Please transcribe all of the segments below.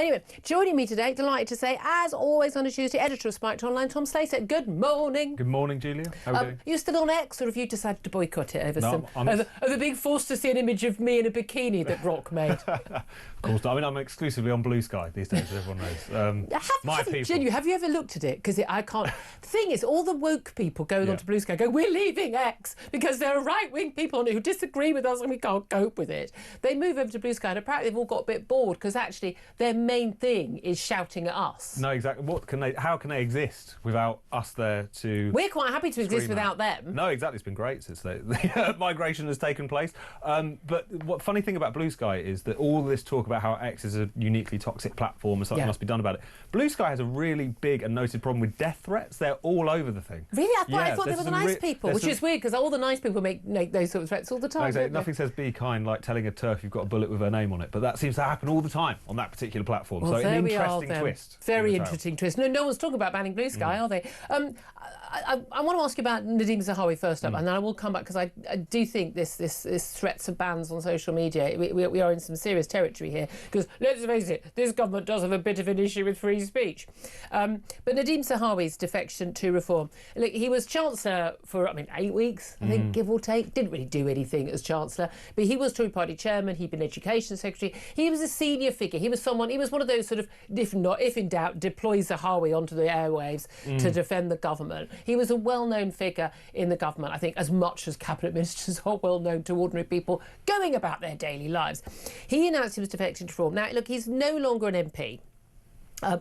Anyway, joining me today, delighted to say, as always on a Tuesday, editor of Spiked Online, Tom Slater. Good morning. Good morning, Julia. How are you doing? Are you still on X, or have you decided to boycott it over over being forced to see an image of me in a bikini that Grok made? Of course not. I mean, I'm exclusively on Blue Sky these days, as everyone knows. Have you ever looked at it? Because I can't. The thing is, all the woke people going onto Blue Sky go, we're leaving X because there are right-wing people on it who disagree with us and we can't cope with it. They move over to Blue Sky and apparently they've all got a bit bored because actually their main thing is shouting at us. No, exactly. How can they exist without us there to... We're quite happy to exist without them. No, exactly. It's been great since the migration has taken place. But what funny thing about Blue Sky is that all this talk about how X is a uniquely toxic platform and something must be done about it. Blue Sky has a really big and noted problem with death threats. They're all over the thing. Really? I thought they were the nice people, which is weird because all the nice people make those sort of threats all the time. No, exactly. Nothing says be kind like telling a turf you've got a bullet with her name on it, but that seems to happen all the time on that particular platform. Well, so an interesting twist. Very interesting twist. No one's talking about banning Blue Sky, are they? I want to ask you about Nadhim Zahawi first up, and then I will come back because I do think this threats of bans on social media, we are in some serious territory here because, let's face it, this government does have a bit of an issue with free speech. But Nadhim Zahawi's defection to reform. Look, he was Chancellor for, 8 weeks, I think, give or take. Didn't really do anything as Chancellor, but he was Tory Party Chairman, he'd been Education Secretary. He was a senior figure. He was one of those sort of, if in doubt, deploy Zahawi onto the airwaves to defend the government. He was a well-known figure in the government, I think, as much as cabinet ministers are well-known to ordinary people going about their daily lives. He announced he was defecting to reform. Now, look, he's no longer an MP.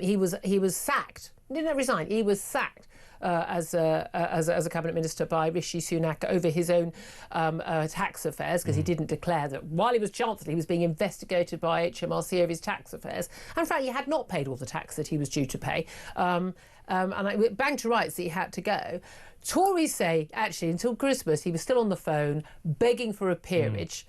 He was sacked. He didn't resign. He was sacked as a cabinet minister by Rishi Sunak over his own tax affairs because he didn't declare that while he was Chancellor he was being investigated by HMRC over his tax affairs. And in fact, he had not paid all the tax that he was due to pay. And I banged to rights that he had to go. Tories say, actually, until Christmas, he was still on the phone begging for a peerage.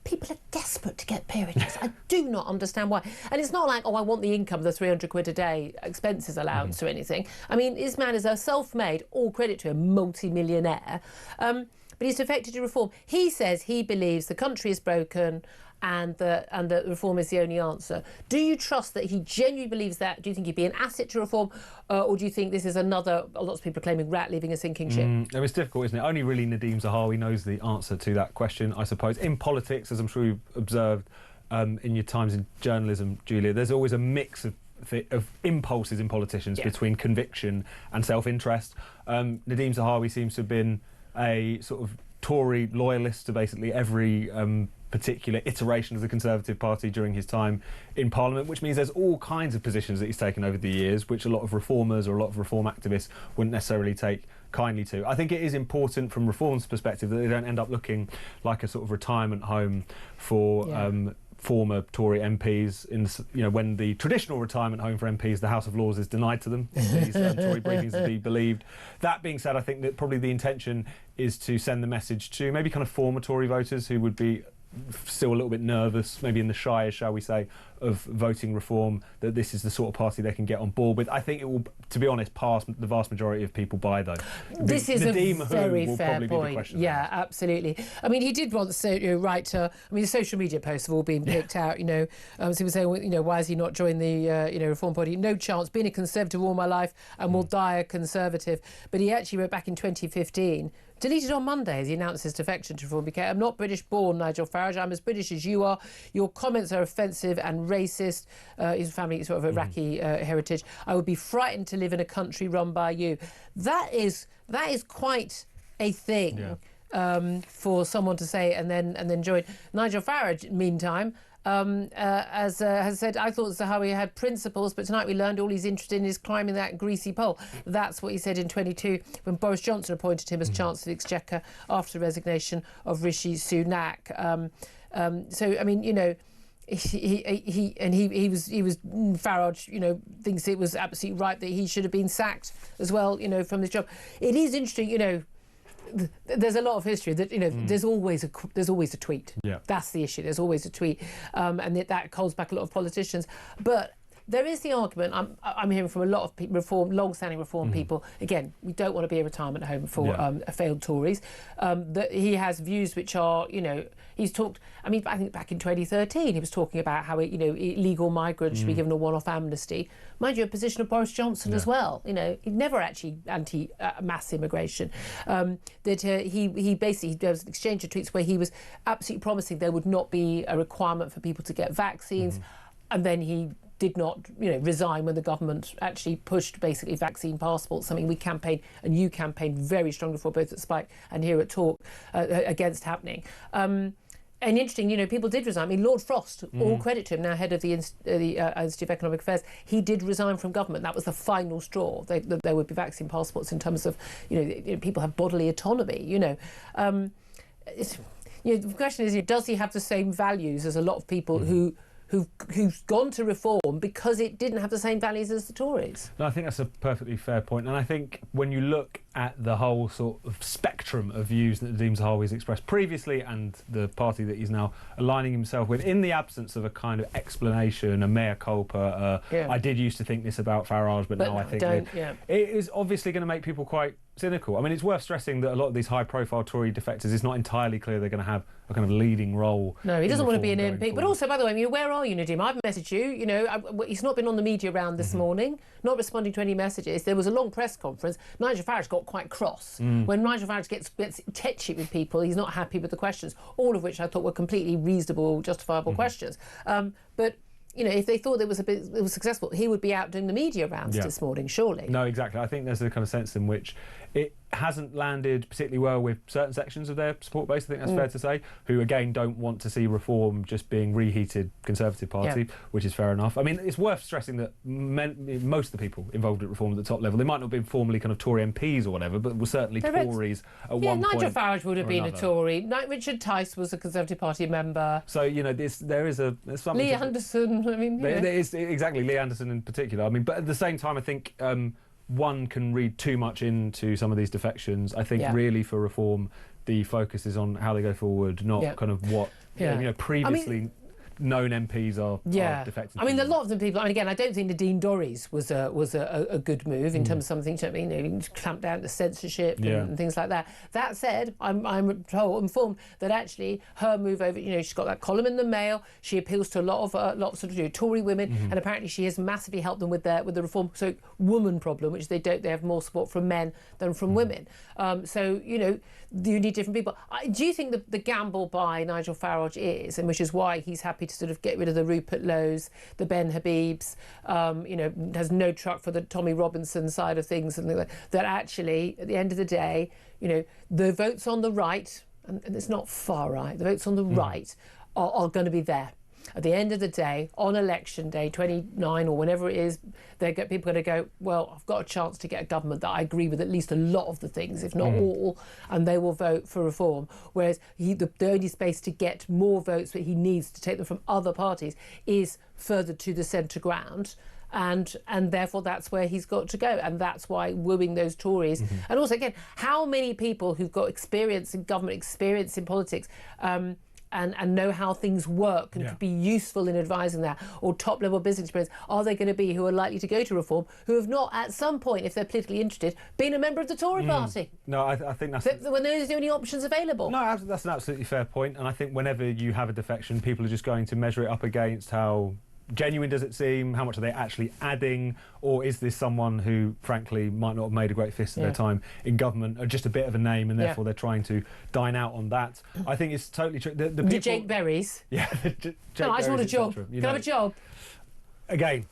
People are desperate to get peerages. I do not understand why. And it's not like, I want the income, the 300 quid a day expenses allowance or anything. I mean, this man is a self-made, all credit to him, multi-millionaire. But he's defected to reform. He says he believes the country is broken and that reform is the only answer. Do you trust that he genuinely believes that? Do you think he'd be an asset to reform? Or do you think this is another, lots of people are claiming, rat leaving a sinking ship? It's difficult, isn't it? Only really Nadhim Zahawi knows the answer to that question, I suppose. In politics, as I'm sure you've observed in your times in journalism, Julia, there's always a mix of impulses in politicians between conviction and self-interest. Nadhim Zahawi seems to have been a sort of Tory loyalist to basically every particular iteration of the Conservative Party during his time in Parliament, which means there's all kinds of positions that he's taken over the years, which a lot of reformers or a lot of reform activists wouldn't necessarily take kindly to. I think it is important from reform's perspective that they don't end up looking like a sort of retirement home for former Tory MPs when the traditional retirement home for MPs, the House of Lords, is denied to them. These Tory briefings to be believed. That being said, I think that probably the intention is to send the message to maybe kind of former Tory voters who would be still a little bit nervous, maybe in the shires, shall we say, of voting reform, that this is the sort of party they can get on board with. I think it will, to be honest, pass the vast majority of people by, though. This is a very fair point. Yeah, absolutely. I mean, he did once write the social media posts have all been picked out, so he was saying, why has he not joined the, Reform Party? No chance, been a Conservative all my life and will die a Conservative. But he actually wrote back in 2015, deleted on Monday as he announced his defection to Reform. I'm not British born, Nigel Farage. I'm as British as you are. Your comments are offensive and racist. His family sort of Iraqi heritage. I would be frightened to live in a country run by you. That is quite a thing for someone to say and then join. Nigel Farage, meantime, has said, I thought Zahawi had principles, but tonight we learned all he's interested in is climbing that greasy pole. That's what he said in 22 when Boris Johnson appointed him as Chancellor of the Exchequer after the resignation of Rishi Sunak. So I mean, he was Farage, thinks it was absolutely right that he should have been sacked as well, from this job. It is interesting, there's a lot of history that there's always a tweet. That's the issue. There's always a tweet, and that holds back a lot of politicians. But there is the argument I'm hearing from a lot of people, long-standing reform people. Again, we don't want to be a retirement home for failed Tories. That he has views which are, he's talked. I mean, I think back in 2013, he was talking about how illegal migrants should be given a one-off amnesty. Mind you, a position of Boris Johnson as well. He'd never actually anti-mass immigration. He basically, there was an exchange of tweets where he was absolutely promising there would not be a requirement for people to get vaccines, and then he did not, resign when the government actually pushed basically vaccine passports, something we campaigned and you campaigned very strongly for, both at Spike and here at Talk, against happening. And interesting, people did resign. I mean, Lord Frost, all credit to him, now head of the Institute of Economic Affairs, he did resign from government. That was the final straw. There would be vaccine passports in terms of, people have bodily autonomy, the question is, does he have the same values as a lot of people who've gone to reform because it didn't have the same values as the Tories? No, I think that's a perfectly fair point. And I think when you look at the whole sort of spectrum of views that Nadhim Zahawi has expressed previously and the party that he's now aligning himself with, in the absence of a kind of explanation, a mea culpa, I did used to think this about Farage, but now I think it is obviously going to make people quite cynical. I mean, it's worth stressing that a lot of these high-profile Tory defectors, it's not entirely clear they're going to have a kind of leading role. No, he doesn't want to be an MP. But also, by the way, where are you, Nadhim? I've messaged you. He's not been on the media round this morning, not responding to any messages. There was a long press conference. Nigel Farage got quite cross. When Nigel Farage gets tetchy with people, he's not happy with the questions, all of which I thought were completely reasonable, justifiable questions. But if they thought it was successful, he would be out doing the media rounds this morning, surely. No, exactly. I think there's a kind of sense in which it hasn't landed particularly well with certain sections of their support base, I think that's fair to say, who again don't want to see reform just being reheated Conservative Party, which is fair enough. I mean, it's worth stressing that most of the people involved at reform at the top level, they might not have been formally kind of Tory MPs or whatever, but were certainly Tories at one point. Nigel Farage would have been a Tory. Richard Tice was a Conservative Party member. So, there's something... Lee Anderson, There is, exactly, Lee Anderson in particular. I mean, but at the same time, I think... one can read too much into some of these defections. I think really for reform, the focus is on how they go forward, not kind of what previously known MPs are defecting. I mean, a lot of them people. And again, I don't think Nadine Dorries was a good move in terms of something. Clamp down the censorship and things like that. That said, I'm informed that actually her move over. She's got that column in the Mail. She appeals to a lot of sort of Tory women, and apparently she has massively helped them with the reform woman problem, which they don't. They have more support from men than from women. You need different people. Do you think the gamble by Nigel Farage is, and which is why he's happy to sort of get rid of the Rupert Lowe's, the Ben Habibs, has no truck for the Tommy Robinson side of things, and that actually, at the end of the day, the votes on the right, and it's not far right, the votes on the right are going to be there. At the end of the day, on election day, 29 or whenever it is, people are going to go, well, I've got a chance to get a government that I agree with at least a lot of the things, if not all, and they will vote for reform. Whereas the only space to get more votes that he needs to take them from other parties is further to the centre ground. And therefore that's where he's got to go, and that's why wooing those Tories. And also, again, how many people who've got experience in government, experience in politics, and know how things work and could be useful in advising that, or top-level business experience, are they going to be who are likely to go to reform, who have not, at some point, if they're politically interested, been a member of the Tory party? No, I think that's... When those are the only options available. No, that's an absolutely fair point, and I think whenever you have a defection, people are just going to measure it up against how genuine does it seem, how much are they actually adding, or is this someone who frankly might not have made a great fist of their time in government, or just a bit of a name, and therefore they're trying to dine out on that. I think it's totally true. The people, Jake Berries. Jake no, I just want a job. Can I have a job? Again,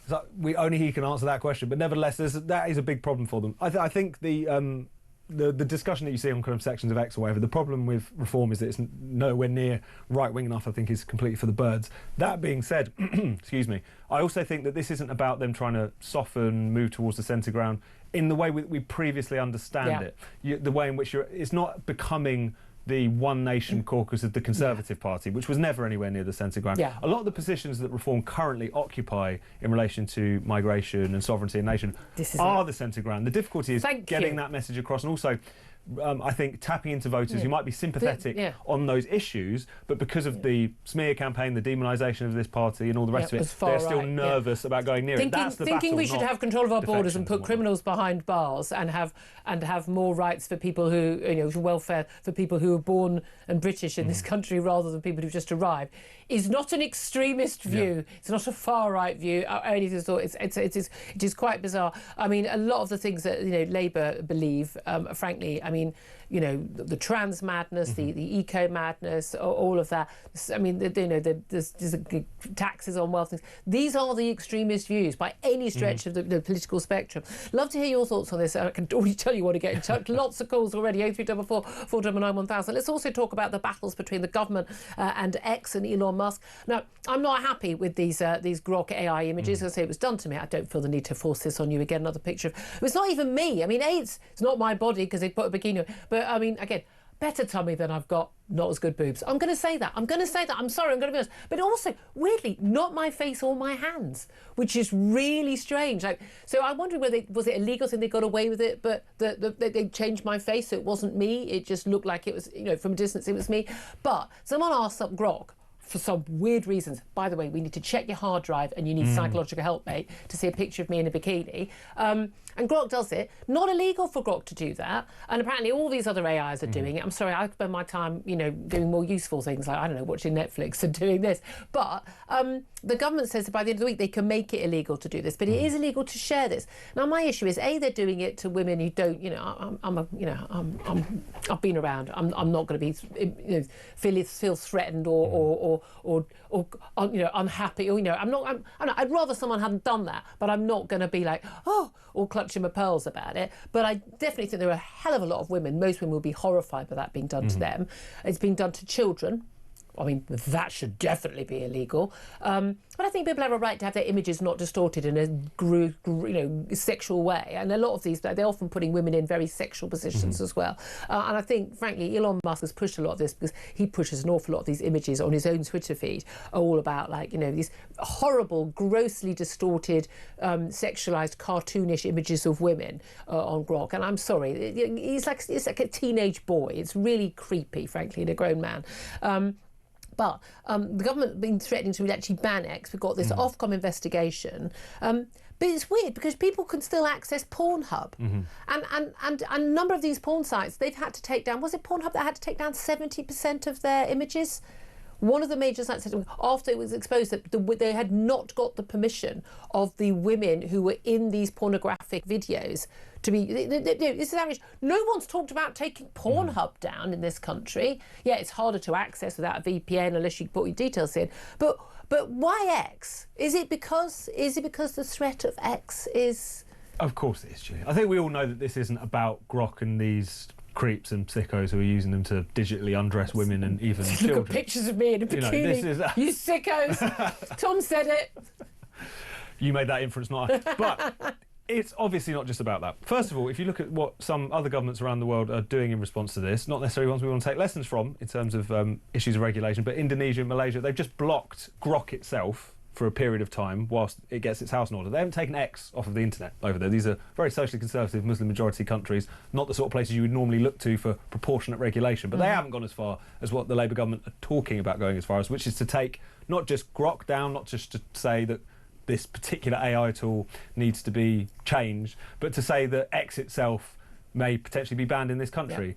only he can answer that question, but nevertheless, that is a big problem for them. I think the discussion that you see on kind of sections of X or whatever, the problem with reform is that it's nowhere near right-wing enough, I think, is completely for the birds. That being said, excuse me, I also think that this isn't about them trying to soften, move towards the centre ground in the way we previously understand it. The way in which it's not becoming the One Nation caucus of the Conservative Party, which was never anywhere near the centre ground. A lot of the positions that Reform currently occupy in relation to migration and sovereignty and nation are the centre ground. The difficulty is getting that message across, and also I think, tapping into voters who might be sympathetic on those issues, but because of the smear campaign, the demonisation of this party and all the rest of it, they're still nervous about going near it. That's the thinking battle, we should have control of our borders and put defections criminals behind bars and have more rights for people who, welfare for people who are born and British in this country rather than people who've just arrived, is not an extremist view. It's not a far right view. It is quite bizarre. I mean, a lot of the things that Labour believe, frankly, I mean, the trans madness, the eco madness, all of that. I mean, there's taxes on wealth. These are the extremist views by any stretch of the political spectrum. Love to hear your thoughts on this. I can already tell you want to get in touch. Lots of calls already. 0344 499 1000. Let's also talk about the battles between the government and X and Elon Musk. Now, I'm not happy with these Grok AI images. As I say, it was done to me. I don't feel the need to force this on you again. Another picture. It's not even me. I mean, it's not my body because they put a bikini on. But I mean, again, better tummy than I've got, not as good boobs. I'm going to say that. I'm sorry, I'm going to be honest. But also, weirdly, not my face or my hands, which is really strange. So I'm wondering whether was it illegal and they got away with it, but they changed my face so it wasn't me. It just looked like it was, from a distance it was me. But someone asked up Grok for some weird reasons. By the way, we need to check your hard drive and you need psychological help, mate, to see a picture of me in a bikini. And Grok does it. Not illegal for Grok to do that. And apparently all these other AIs are doing it. I'm sorry, I spend my time, doing more useful things like, I don't know, watching Netflix and doing this. But the government says that by the end of the week they can make it illegal to do this, but it is illegal to share this. Now, my issue is, A, they're doing it to women who don't, I've been around. I'm not going to be, feel threatened or unhappy. I'd rather someone hadn't done that, but I'm not going to be like, or clutching my pearls about it. But I definitely think there are a hell of a lot of women. Most women will be horrified by that being done to them. It's being done to children. I mean, that should definitely be illegal. But I think people have a right to have their images not distorted in a sexual way. And a lot of these, they're often putting women in very sexual positions as well. And I think, frankly, Elon Musk has pushed a lot of this because he pushes an awful lot of these images on his own Twitter feed, all about, these horrible, grossly distorted, sexualised, cartoonish images of women on Grok. And I'm sorry, he's like a teenage boy. It's really creepy, frankly, in a grown man. But the government has been threatening to actually ban X. We've got this Ofcom investigation. But it's weird because people can still access Pornhub. And a number of these porn sites, they've had to take down, was it Pornhub that had to take down 70% of their images? One of the major sites said after it was exposed that they had not got the permission of the women who were in these pornographic videos to be. This is outrage. No one's talked about taking Pornhub down in this country. Yeah, it's harder to access without a VPN unless you put your details in. But why X? Is it because the threat of X is? Of course it is, Julia. I think we all know that this isn't about Grok and these creeps and sickos who are using them to digitally undress women and even children. Look at pictures of me in a bikini. You sickos. Tom said it. You made that inference, not I. But it's obviously not just about that. First of all, if you look at what some other governments around the world are doing in response to this, not necessarily ones we want to take lessons from in terms of issues of regulation, but Indonesia and Malaysia, they've just blocked Grok itself for a period of time whilst it gets its house in order. They haven't taken X off of the internet over there. These are very socially conservative Muslim majority countries, not the sort of places you would normally look to for proportionate regulation. But they haven't gone as far as what the Labour government are talking about going as far as, which is to take not just Grok down, not just to say that this particular AI tool needs to be changed, but to say that X itself may potentially be banned in this country.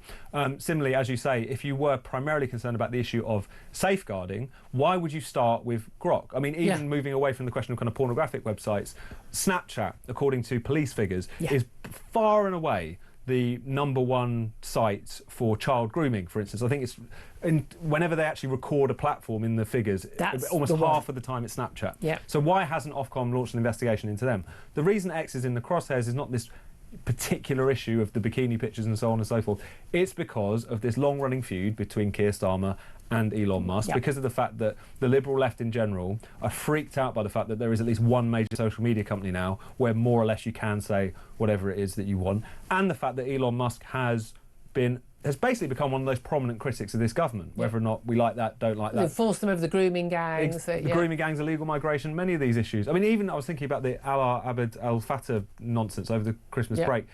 Similarly, as you say, if you were primarily concerned about the issue of safeguarding, why would you start with Grok? I mean, even moving away from the question of kind of pornographic websites, Snapchat, according to police figures, is far and away the #1 site for child grooming, for instance. I think it's whenever they actually record a platform in the figures, almost half of the time it's Snapchat. So why hasn't Ofcom launched an investigation into them? The reason X is in the crosshairs is not this particular issue of the bikini pictures and so on and so forth. It's because of this long-running feud between Keir Starmer and Elon Musk, because of the fact that the liberal left in general are freaked out by the fact that there is at least one major social media company now where more or less you can say whatever it is that you want, and the fact that Elon Musk has basically become one of those prominent critics of this government, whether or not we like that, don't like that. They forced them over the grooming gangs. The grooming gangs, illegal migration, many of these issues. I mean, even I was thinking about the Alaa Abd al-Fattah nonsense over the Christmas break.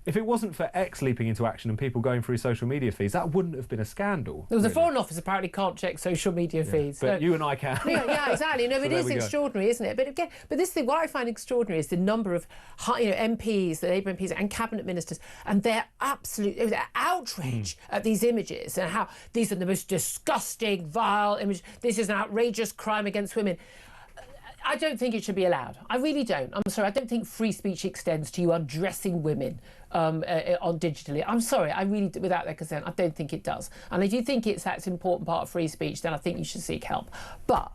if it wasn't for X leaping into action and people going through social media feeds, that wouldn't have been a scandal. The Foreign Office apparently can't check social media feeds. But you and I can. Yeah, exactly. No, so it is extraordinary, isn't it? But again, this thing, what I find extraordinary is the number of MPs, the Labour MPs and cabinet ministers, and their outrage at these images and how these are the most disgusting, vile images. This is an outrageous crime against women. I don't think it should be allowed. I really don't. I'm sorry. I don't think free speech extends to you undressing women on digitally. I'm sorry. I really, without their consent, I don't think it does. And if you think that's an important part of free speech, then I think you should seek help. But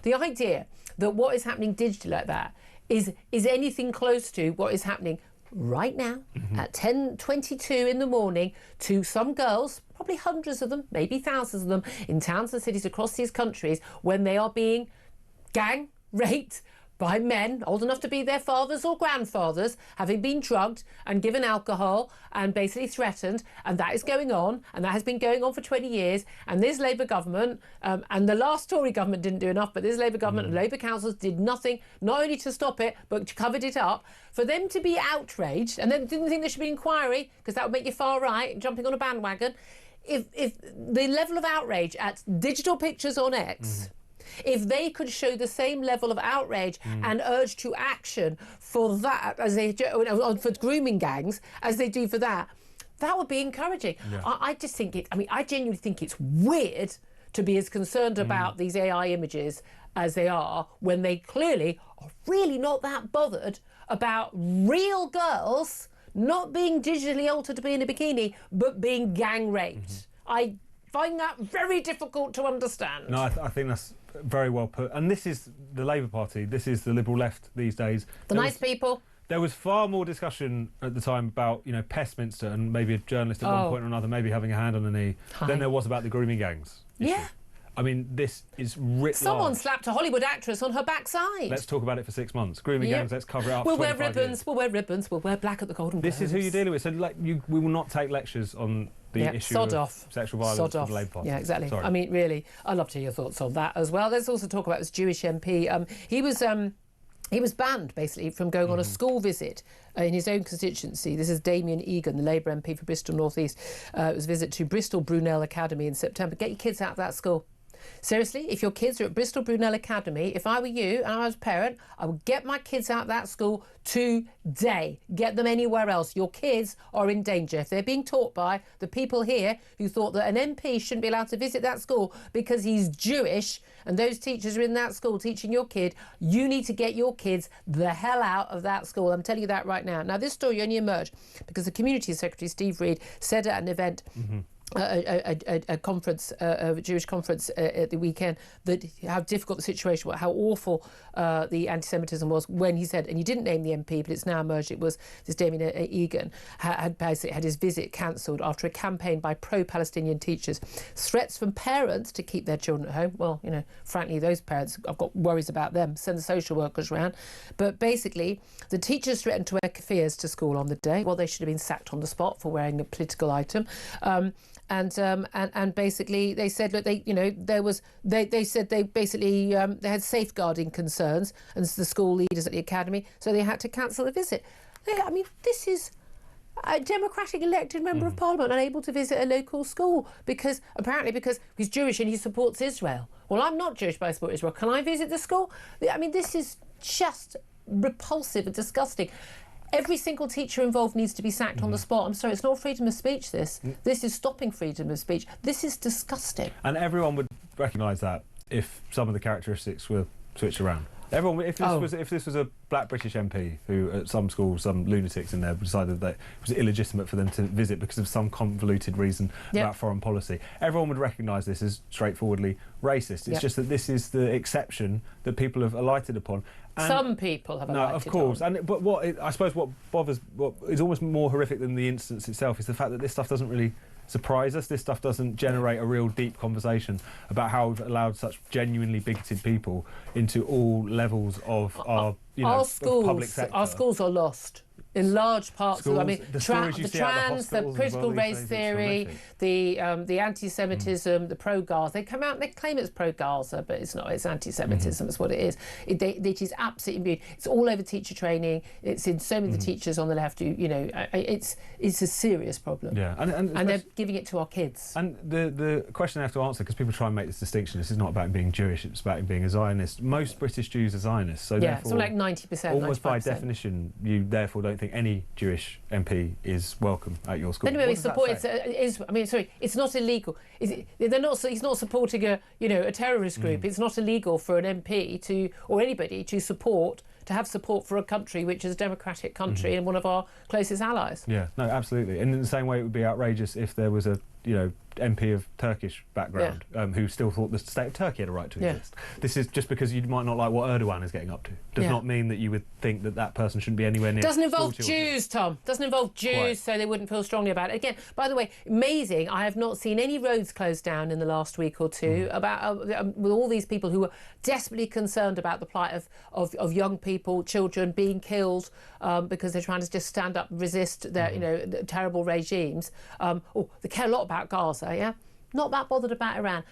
the idea that what is happening digitally like that is anything close to what is happening right now at 10:22 in the morning to some girls, probably hundreds of them, maybe thousands of them, in towns and cities across these countries, when they are being gang raped by men old enough to be their fathers or grandfathers, having been drugged and given alcohol and basically threatened, and that is going on, and that has been going on for 20 years. And this Labour government and the last Tory government didn't do enough, but this Labour government and Labour councils did nothing, not only to stop it, but covered it up. For them to be outraged, and then didn't think there should be inquiry, because that would make you far right, jumping on a bandwagon. If the level of outrage at digital pictures on X, if they could show the same level of outrage and urge to action for that, as they do for grooming gangs, as they do for that, that would be encouraging. Yeah. I just think I genuinely think it's weird to be as concerned about these AI images as they are, when they clearly are really not that bothered about real girls not being digitally altered to be in a bikini, but being gang raped. I find that very difficult to understand. No, I think that's very well put. And this is the Labour Party. This is the Liberal left these days. People. There was far more discussion at the time about, Pestminster and maybe a journalist at one point or another maybe having a hand on the knee than there was about the grooming gangs issue. Yeah. I mean, this is writ Someone large. slapped a Hollywood actress on her backside. Let's talk about it for 6 months. Grooming gangs, let's cover it up. We'll wear ribbons, we'll wear ribbons, we'll wear black at the Golden Globes. This is who you're dealing with. So, we will not take lectures on the issue of sexual violence of the Labour Party. Yeah, exactly. Sorry. I mean, really, I'd love to hear your thoughts on that as well. Let's also talk about this Jewish MP. He was banned, basically, from going on a school visit in his own constituency. This is Damien Egan, the Labour MP for Bristol North East. It was a visit to Bristol Brunel Academy in September. Get your kids out of that school. Seriously, if your kids are at Bristol Brunel Academy, if I were you and I was a parent, I would get my kids out of that school today. Get them anywhere else. Your kids are in danger. If they're being taught by the people here who thought that an MP shouldn't be allowed to visit that school because he's Jewish, and those teachers are in that school teaching your kid, you need to get your kids the hell out of that school. I'm telling you that right now. Now, this story only emerged because the Community Secretary, Steve Reed, said at an event a conference, a Jewish conference at the weekend, that how difficult the situation was, how awful the anti-Semitism was, when he said, and he didn't name the MP, but it's now emerged, it was this Damien Egan, had basically had his visit cancelled after a campaign by pro-Palestinian teachers. Threats from parents to keep their children at home. Well, frankly, those parents, I've got worries about them. Send the social workers around. But basically, the teachers threatened to wear keffiyehs to school on the day. Well, they should have been sacked on the spot for wearing a political item. And basically they said that they said they basically they had safeguarding concerns, and the school leaders at the academy, so they had to cancel the visit. I mean, this is a democratic elected member of parliament unable to visit a local school because he's Jewish and he supports Israel. Well, I'm not Jewish, but I support Israel. Can I visit the school? I mean, this is just repulsive and disgusting. Every single teacher involved needs to be sacked on the spot. I'm sorry, it's not freedom of speech, this. This is stopping freedom of speech. This is disgusting. And everyone would recognise that if some of the characteristics were switched around. Everyone, if this was a black British MP who, at some school, some lunatics in there decided that it was illegitimate for them to visit because of some convoluted reason about foreign policy, everyone would recognise this as straightforwardly racist. It's just that this is the exception that people have alighted upon. And some people have alighted of course. But what is almost more horrific than the instance itself is the fact that this stuff doesn't really surprise us. This stuff doesn't generate a real deep conversation about how we've allowed such genuinely bigoted people into all levels of our schools, of public sector. Our schools are lost. in large parts schools, of, I mean, the trans, the critical race theory, the anti-Semitism, the pro-Gaza. They come out and they claim it's pro-Gaza, but it's not. It's anti-Semitism. It's what it is. It is absolutely. It's all over teacher training. It's in so many of the teachers on the left who, you know, it's a serious problem. Yeah, and they're giving it to our kids. And the question I have to answer, because people try and make this distinction, this is not about being Jewish, it's about being a Zionist. Most British Jews are Zionists, so yeah, therefore, so like 90%. almost 95%. by definition, you therefore don't think any Jewish MP is welcome at your school. Anyway, it's not illegal. He's not supporting a terrorist group. It's not illegal for an MP or anybody to have support for a country which is a democratic country and one of our closest allies. Yeah, no, absolutely. And in the same way, it would be outrageous if there was a MP of Turkish background who still thought the state of Turkey had a right to exist. This is just because you might not like what Erdogan is getting up to. Does not mean that you would think that that person shouldn't be anywhere near. Doesn't involve Jews, Tom. Doesn't involve Jews, so they wouldn't feel strongly about it. Again, by the way, amazing. I have not seen any roads closed down in the last week or two about with all these people who are desperately concerned about the plight of young people, children being killed because they're trying to just stand up and resist their the terrible regimes. They care a lot about Gaza. Yeah, not that bothered about Iran.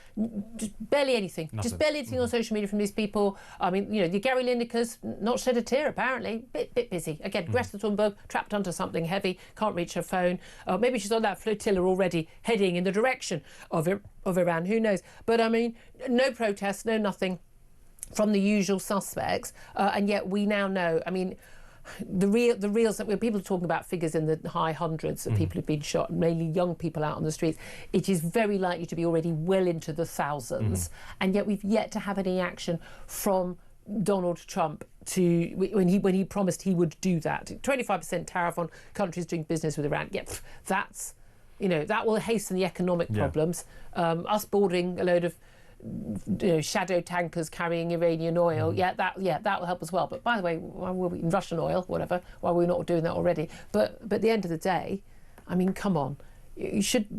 Just barely anything. Nothing. Just barely anything on social media from these people. I mean, the Gary Linekers not shed a tear apparently. Bit busy. Again, Greta Thunberg trapped under something heavy, can't reach her phone. Maybe she's on that flotilla already, heading in the direction of Iran. Who knows? But I mean, no protests, no nothing from the usual suspects, and yet we now know. I mean, the reals that people are talking about figures in the high hundreds of people who've been shot, mainly young people out on the streets. It is very likely to be already well into the thousands, and yet we've yet to have any action from Donald Trump when he promised he would do that. 25% tariff on countries doing business with Iran. Yep, that's that will hasten the economic problems. Us boarding a load of shadow tankers carrying Iranian oil, that will help as well. But by the way, why were we Russian oil, whatever? Why were we not doing that already? But at the end of the day, I mean, come on.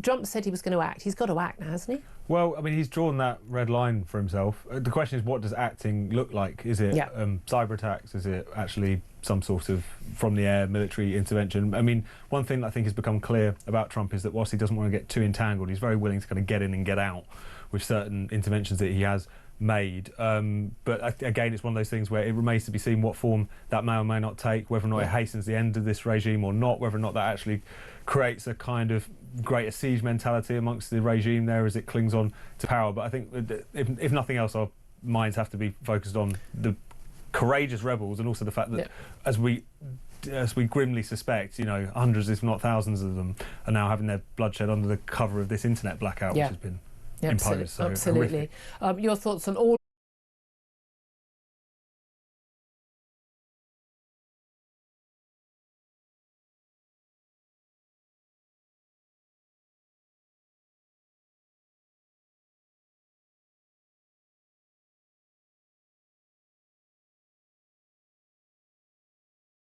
Trump said he was going to act. He's got to act now, hasn't he? Well, I mean, he's drawn that red line for himself. The question is, what does acting look like? Is it cyber attacks? Is it actually some sort of from-the-air military intervention? I mean, one thing that I think has become clear about Trump is that whilst he doesn't want to get too entangled, he's very willing to kind of get in and get out with certain interventions that he has made. But again, it's one of those things where it remains to be seen what form that may or may not take, whether or not it hastens the end of this regime or not, whether or not that actually creates a kind of greater siege mentality amongst the regime there as it clings on to power. But I think if nothing else, our minds have to be focused on the courageous rebels and also the fact that as we grimly suspect, hundreds if not thousands of them are now having their bloodshed under the cover of this internet blackout which has been imposed. So absolutely. Your thoughts on all